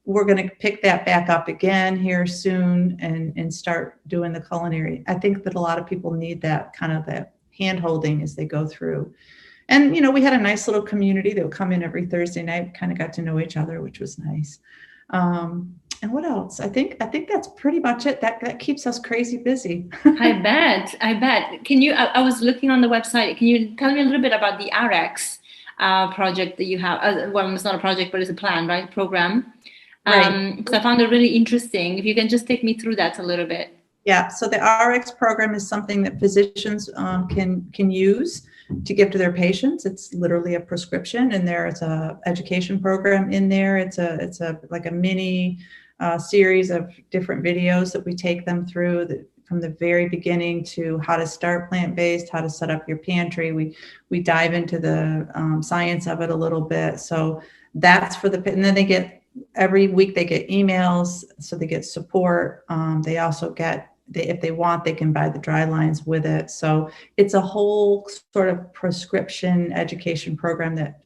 we're going to pick that back up again here soon and start doing the culinary. I think that a lot of people need that kind of that hand holding as they go through. And, we had a nice little community that would come in every Thursday night. We kind of got to know each other, which was nice. And what else? I think that's pretty much it. That keeps us crazy busy. I bet. Can you, I was looking on the website. Can you tell me a little bit about the RX project that you have? Well, it's not a project, but it's a plan, right? Program. Right. Because I found it really interesting. If you can just take me through that a little bit. Yeah. So the RX program is something that physicians can use to give to their patients. It's literally a prescription, and there's a education program in there. It's a like a mini series of different videos that we take them through from the very beginning to how to start plant-based, how to set up your pantry. We dive into the science of it a little bit. So that's and then every week they get emails, so they get support. They also if they want, they can buy the dry lines with it. So it's a whole sort of prescription education program that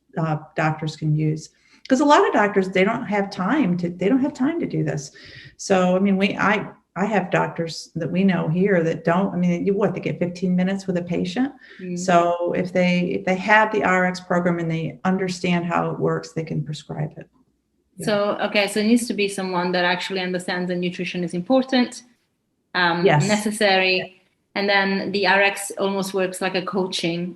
doctors can use. because a lot of doctors, they don't have time to do this. So, I mean, I have doctors that we know here that don't, I mean, they get 15 minutes with a patient. So if they have the RX program and they understand how it works, they can prescribe it. Yeah. So it needs to be someone that actually understands that nutrition is important, yes, necessary. And then the RX almost works like a coaching,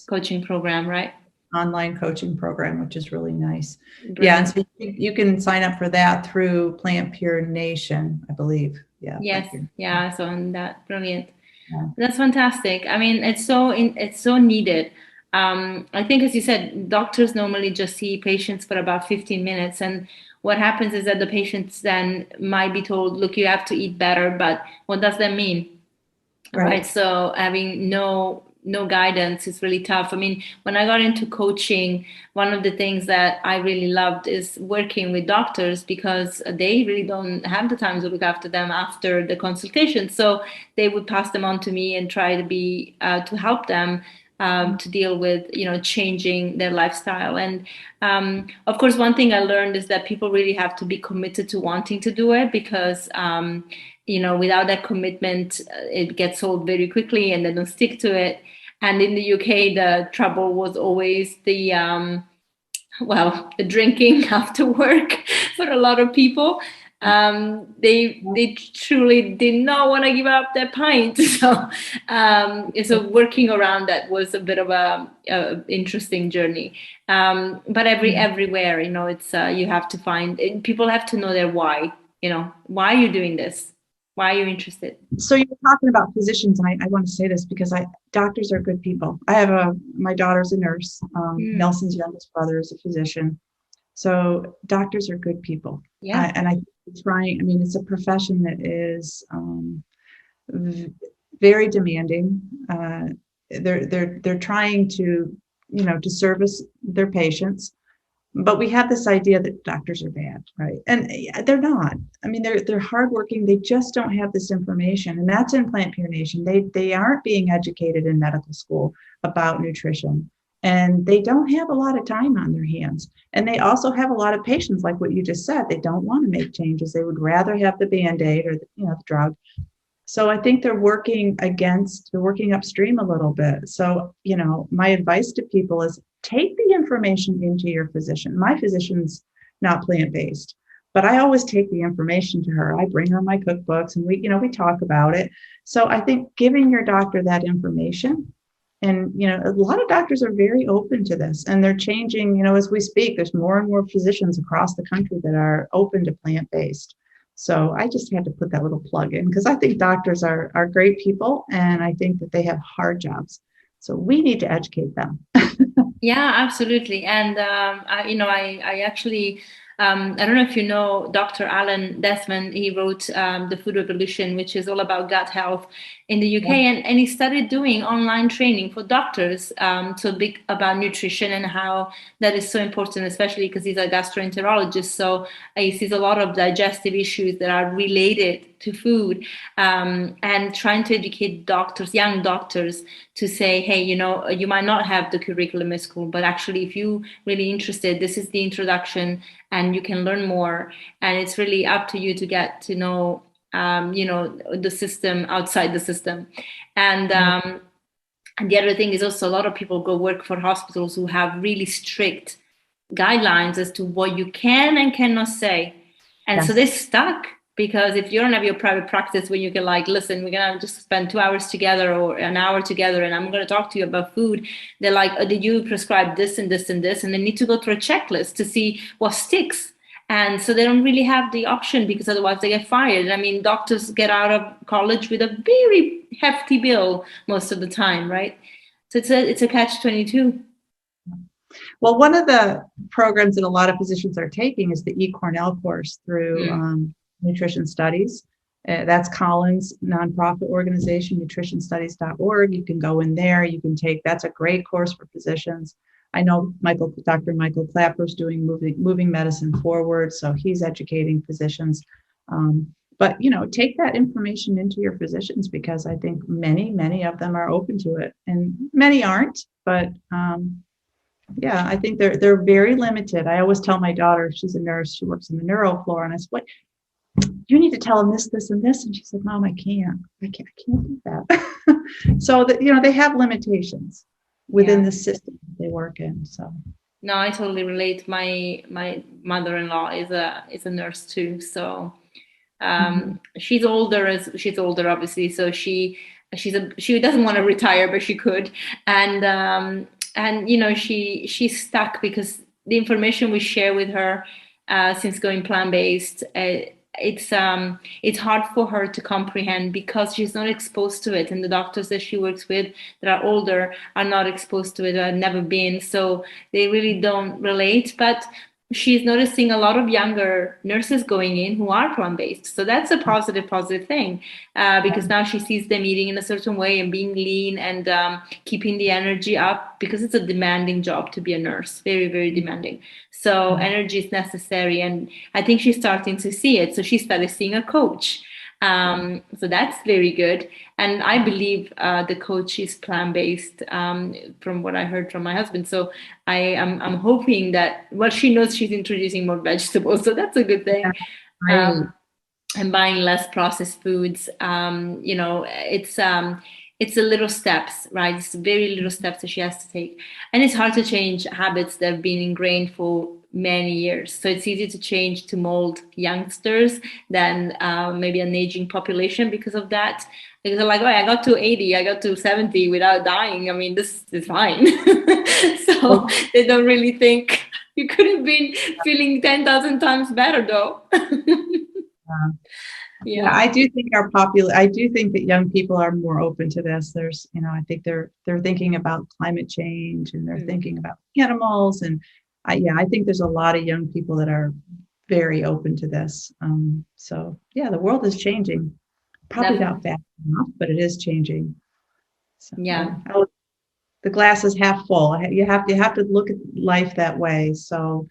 coaching program, right? Online coaching program, which is really nice. Brilliant. Yeah, and so you can sign up for that through PlantPure Nation, I believe. Yeah. Yes. Yeah. So on that, brilliant. Yeah. That's fantastic. I mean, it's so needed. I think, as you said, doctors normally just see patients for about 15 minutes, and what happens is that the patients then might be told, "Look, you have to eat better," but what does that mean? Right. So having no guidance is really tough. I mean, when I got into coaching, one of the things that I really loved is working with doctors, because they really don't have the time to look after them after the consultation. So they would pass them on to me and try to be to help them to deal with, changing their lifestyle. And of course, one thing I learned is that people really have to be committed to wanting to do it, because without that commitment, it gets sold very quickly and they don't stick to it. And in the UK, the trouble was always the drinking after work for a lot of people. They truly did not want to give up their pint. So working around that was a bit of a interesting journey. But everywhere, it's you have to find, people have to know their why. Why are you doing this? Why are you interested? So you're talking about physicians, and I want to say this because doctors are good people. I have my daughter's a nurse. Nelson's youngest brother is a physician. So doctors are good people. Yeah. And I think it's a profession that is very demanding. They're trying to, to service their patients. But we have this idea that doctors are bad, right? And they're not. I mean, they're hardworking. They just don't have this information. And that's in PlantPure Nation. They aren't being educated in medical school about nutrition. And they don't have a lot of time on their hands. And they also have a lot of patients, like what you just said. They don't want to make changes. They would rather have the Band-Aid or the drug. So I think they're working upstream a little bit. So, my advice to people is take the information into your physician. My physician's not plant-based, but I always take the information to her. I bring her my cookbooks and we talk about it. So I think giving your doctor that information, and, a lot of doctors are very open to this, and they're changing, as we speak. There's more and more physicians across the country that are open to plant-based. So I just had to put that little plug in, because I think doctors are great people, and I think that they have hard jobs. So we need to educate them. Yeah, absolutely. And, I actually, I don't know if you know Dr. Alan Desmond. He wrote The Food Revolution, which is all about gut health in the UK. Yeah. And he started doing online training for doctors about nutrition and how that is so important, especially because he's a gastroenterologist. So he sees a lot of digestive issues that are related to food, and trying to educate young doctors, to say, hey, you might not have the curriculum in school, but actually, if you're really interested, this is the introduction and you can learn more. And it's really up to you to get to know, the system outside the system. And the other thing is also, a lot of people go work for hospitals who have really strict guidelines as to what you can and cannot say. And so they're stuck. Because if you don't have your private practice where you can listen, we're going to just spend 2 hours together or an hour together, and I'm going to talk to you about food. They're like, oh, did you prescribe this and this and this? And they need to go through a checklist to see what sticks. And so they don't really have the option, because otherwise they get fired. I mean, doctors get out of college with a very hefty bill most of the time, right? So it's a catch-22. Well, one of the programs that a lot of physicians are taking is the Cornell course through Nutrition Studies. That's Colin's nonprofit organization, nutritionstudies.org. You can go in there. You can take, that's a great course for physicians. I know Dr. Michael Clapper's doing moving medicine forward, so he's educating physicians. But take that information into your physicians, because I think many of them are open to it, and many aren't. But Yeah, I think they're very limited. I always tell my daughter, she's a nurse, she works in the neuro floor, and I said, "What you need to tell them this, this, and this." And she said, "Mom, I can't do that." So that they have limitations within the system that they work in. So no, I totally relate. My mother-in-law is a nurse too, so she's older obviously, so she doesn't want to retire, but she could, and she's stuck because the information we share with her since going plant-based, it's hard for her to comprehend because she's not exposed to it, and the doctors that she works with that are older are not exposed to it, have never been, so they really don't relate. But she's noticing a lot of younger nurses going in who are plant-based. So that's a positive thing, because now she sees them eating in a certain way and being lean and keeping the energy up, because it's a demanding job to be a nurse, very, very demanding. So energy is necessary. And I think she's starting to see it. So she started seeing a coach. So that's very good. And I believe the coach is plant-based, from what I heard from my husband. So I'm hoping that, well, she knows she's introducing more vegetables, so that's a good thing. right. And buying less processed foods. It's a little steps, right? It's very little steps that she has to take. And it's hard to change habits that have been ingrained for many years. So it's easy to change to mold youngsters than maybe an aging population because of that. Because they're like, oh, I got to 80, I got to 70 without dying. I mean, this is fine. So they don't really think you could have been feeling 10,000 times better though. Yeah, I do think I do think that young people are more open to this. There's, I think they're thinking about climate change, and they're thinking about animals, and I think there's a lot of young people that are very open to this. So yeah, the world is changing. Probably not fast enough, but it is changing. So, yeah. The glass is half full. You have to look at life that way. So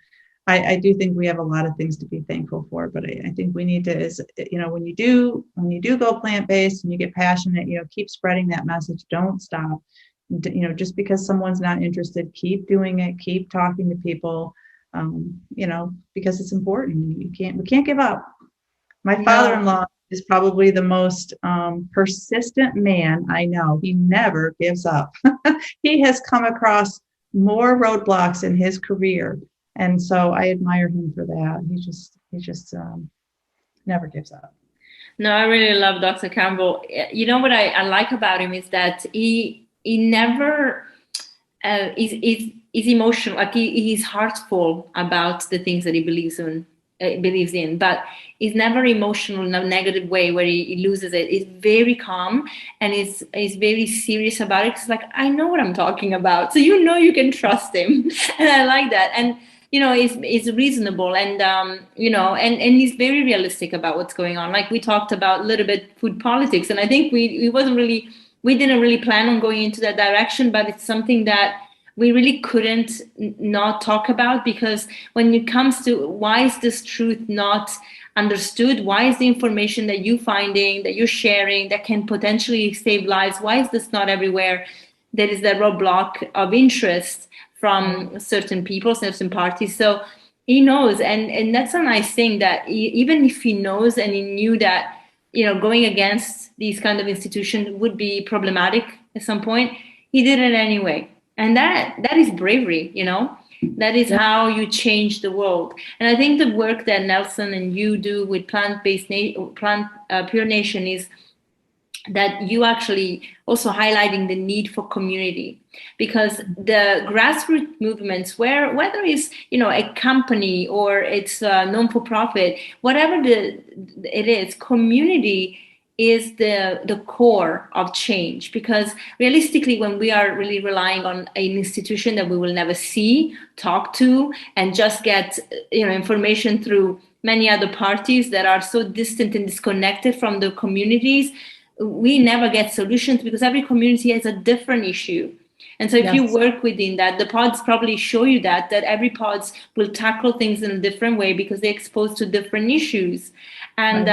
I do think we have a lot of things to be thankful for, but I think we need to, when you do go plant-based and you get passionate, keep spreading that message. Don't stop. Just because someone's not interested, keep doing it. Keep talking to people. Because it's important. We can't give up. My father-in-law is probably the most persistent man I know. He never gives up. He has come across more roadblocks in his career. And so I admire him for that. He just never gives up. No, I really love Dr. Campbell. You know what I like about him is that he never is emotional. Like he's heartful about the things that he believes in, but he's never emotional in a negative way where he loses it. He's very calm and he's very serious about it. It's like, I know what I'm talking about. So you can trust him. And I like that. And is reasonable, and and he's very realistic about what's going on. Like we talked about a little bit food politics, and I think we didn't really plan on going into that direction, but it's something that we really couldn't not talk about, because when it comes to why is this truth not understood, why is the information that you're finding, that you're sharing, that can potentially save lives, why is this not everywhere? There is that roadblock of interest from certain people, certain parties. So he knows, and that's a nice thing, that even if he knows and he knew that going against these kind of institutions would be problematic at some point, he did it anyway. And that is bravery. That is how you change the world. And I think the work that Nelson and you do with PlantPure Nation is that you actually also highlighting the need for community, because the grassroots movements, whether it's a company or it's a non-for-profit, whatever it is, community is the core of change. Because realistically, when we are really relying on an institution that we will never see, talk to, and just get information through many other parties that are so distant and disconnected from the communities, we never get solutions, because every community has a different issue. And so if you work within that, the pods probably show you that every pods will tackle things in a different way because they're exposed to different issues. And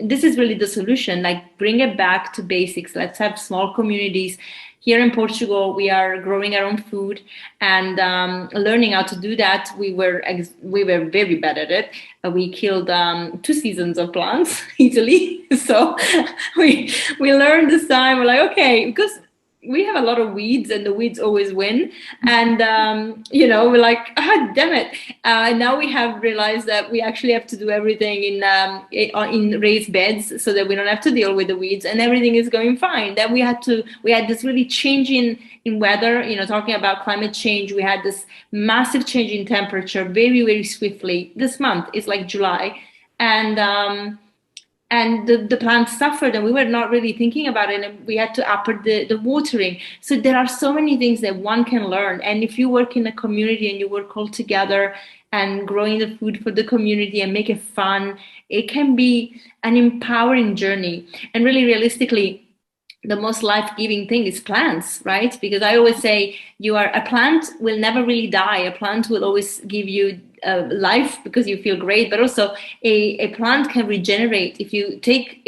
this is really the solution, like bring it back to basics. Let's have small communities, here in Portugal, we are growing our own food and learning how to do that. We were very bad at it. We killed 2 seasons of plants easily. So we learned this time. We're like, okay, because we have a lot of weeds and the weeds always win. And, we're like, damn it. Now we have realized that we actually have to do everything in raised beds so that we don't have to deal with the weeds and everything is going fine. Then we had this really change in weather, talking about climate change. We had this massive change in temperature very, very swiftly. This month is like July. And the plants suffered and we were not really thinking about it, and we had to up the watering. So there are so many things that one can learn. And if you work in a community and you work all together and growing the food for the community and make it fun, it can be an empowering journey. And really realistically, the most life-giving thing is plants, right? Because I always say a plant will never really die. A plant will always give you life because you feel great, but also a plant can regenerate. If you take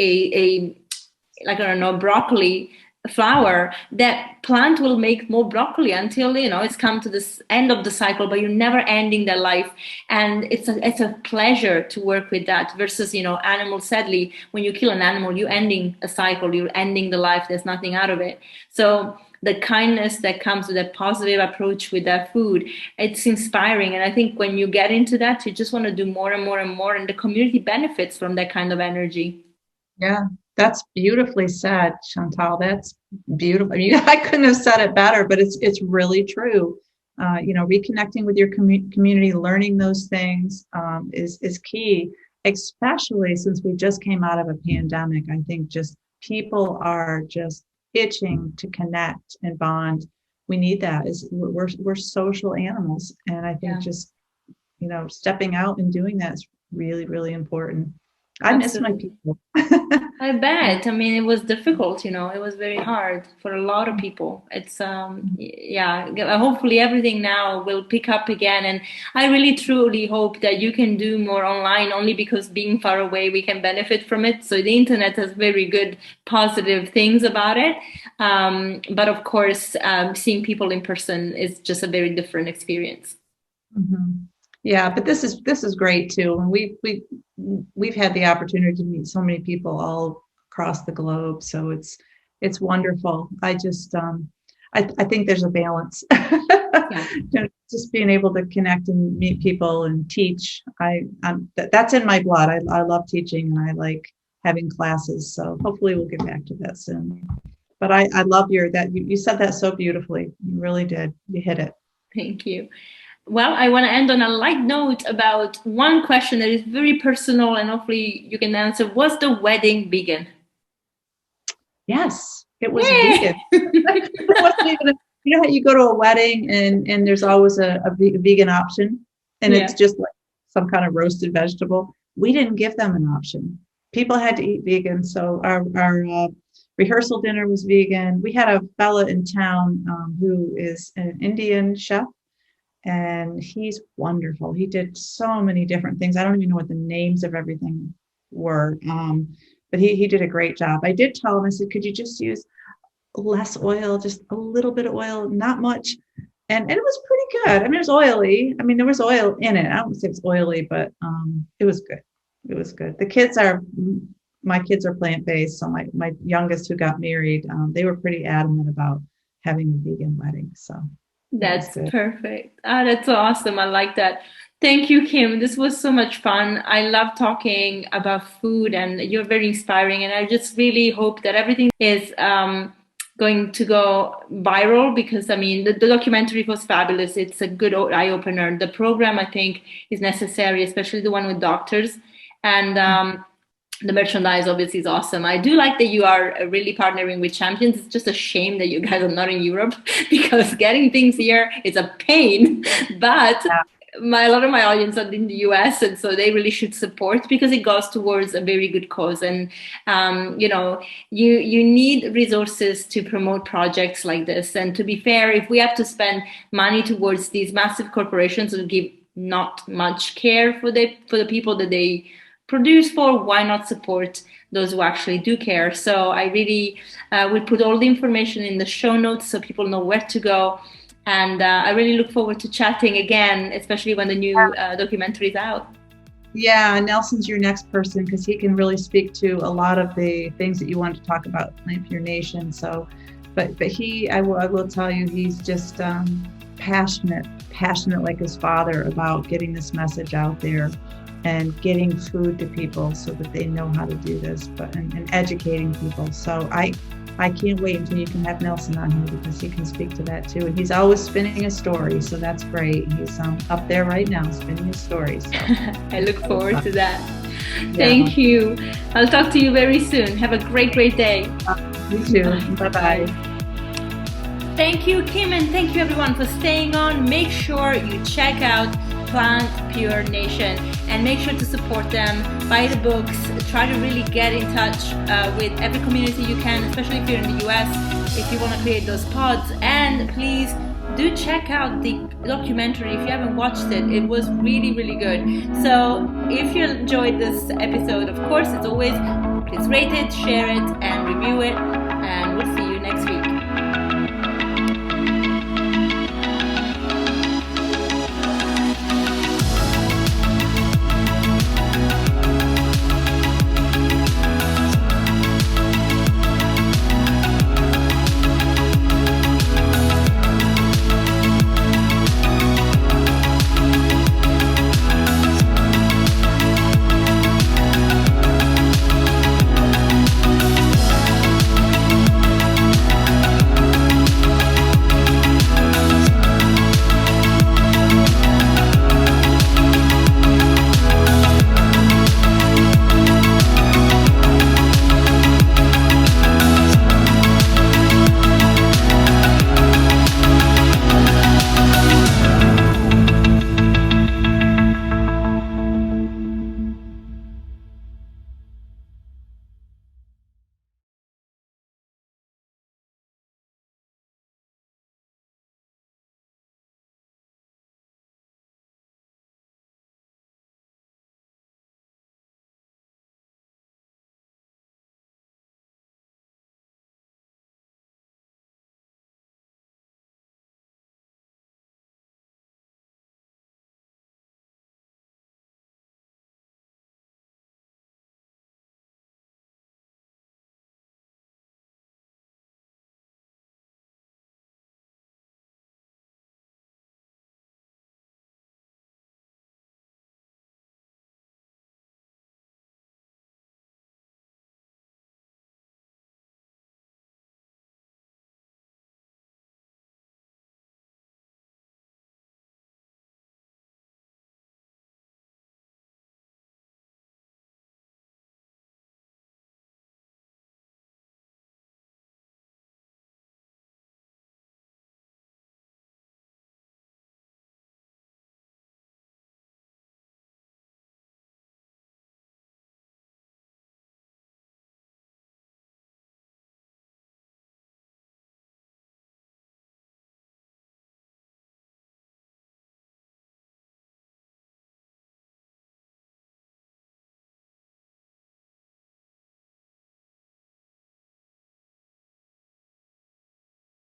broccoli flower, that plant will make more broccoli until it's come to this end of the cycle, but you're never ending their life. And it's a pleasure to work with that versus animals. Sadly, when you kill an animal, you're ending a cycle, you're ending the life. There's nothing out of it. So the kindness that comes with a positive approach with that food, it's inspiring. And I think when you get into that, you just want to do more and more and more, and the community benefits from that kind of energy. Yeah, that's beautifully said, Chantal. That's beautiful. I mean, I couldn't have said it better, but it's really true. Reconnecting with your community, learning those things is key, especially since we just came out of a pandemic. I think just people are just itching to connect and bond. We need that. We're social animals, and I think just stepping out and doing that is really, really important. I miss my people. I bet. I mean, it was difficult, it was very hard for a lot of people. It's, hopefully everything now will pick up again. And I really, truly hope that you can do more online, only because being far away, we can benefit from it. So the internet has very good, positive things about it. But of course, seeing people in person is just a very different experience. Mm-hmm. Yeah, but this is great too. And we've had the opportunity to meet so many people all across the globe. So it's wonderful. I just I think there's a balance. Yeah. Just being able to connect and meet people and teach. That's in my blood. I love teaching and I like having classes. So hopefully we'll get back to that soon. But I love you said that so beautifully. You really did. You hit it. Thank you. Well, I want to end on a light note about one question that is very personal and hopefully you can answer. Was the wedding vegan? Yes, it was vegan. It wasn't even how you go to a wedding and there's always a vegan option and it's just like some kind of roasted vegetable. We didn't give them an option. People had to eat vegan. So our rehearsal dinner was vegan. We had a fella in town who is an Indian chef. And he's wonderful. He did so many different things. I don't even know what the names of everything were, but he did a great job. I did tell him, I said, could you just use less oil, just a little bit of oil, not much. And it was pretty good. I mean, it was oily. I mean, there was oil in it. I don't say it's oily, but it was good. It was good. My kids are plant-based. So my youngest who got married, they were pretty adamant about having a vegan wedding. So. That's perfect. That's awesome. I like that. Thank you, Kim. This was so much fun. I love talking about food and you're very inspiring. And I just really hope that everything is going to go viral because, I mean, the documentary was fabulous. It's a good eye opener. The program, I think, is necessary, especially the one with doctors. And the merchandise obviously is awesome. I do like that you are really partnering with champions. It's just a shame that you guys are not in Europe because getting things here is a pain. But a lot of my audience are in the US, and so they really should support because it goes towards a very good cause. And you need resources to promote projects like this. And to be fair, if we have to spend money towards these massive corporations who give not much care for the people that they produce for, why not support those who actually do care? So I really will put all the information in the show notes so people know where to go. And I really look forward to chatting again, especially when the new documentary is out. Yeah, Nelson's your next person because he can really speak to a lot of the things that you want to talk about, PlantPure Nation. So, but I will tell you, he's just passionate like his father about getting this message out there and getting food to people so that they know how to do this, and educating people. So I can't wait until you can have Nelson on here because he can speak to that too. And he's always spinning a story, so that's great. He's up there right now spinning his stories. So. I look forward to that. Yeah. Thank you. I'll talk to you very soon. Have a great day. You too. Bye-bye. Thank you, Kim, and thank you everyone for staying on. Make sure you check out PlantPure Nation and make sure to support them. Buy the books. Try to really get in touch with every community you can, especially if you're in the US, if you want to create those pods. And please do check out the documentary if you haven't watched it. It was really good. So if you enjoyed this episode, of course, it's always, please rate it, share it, and review it, and we'll see you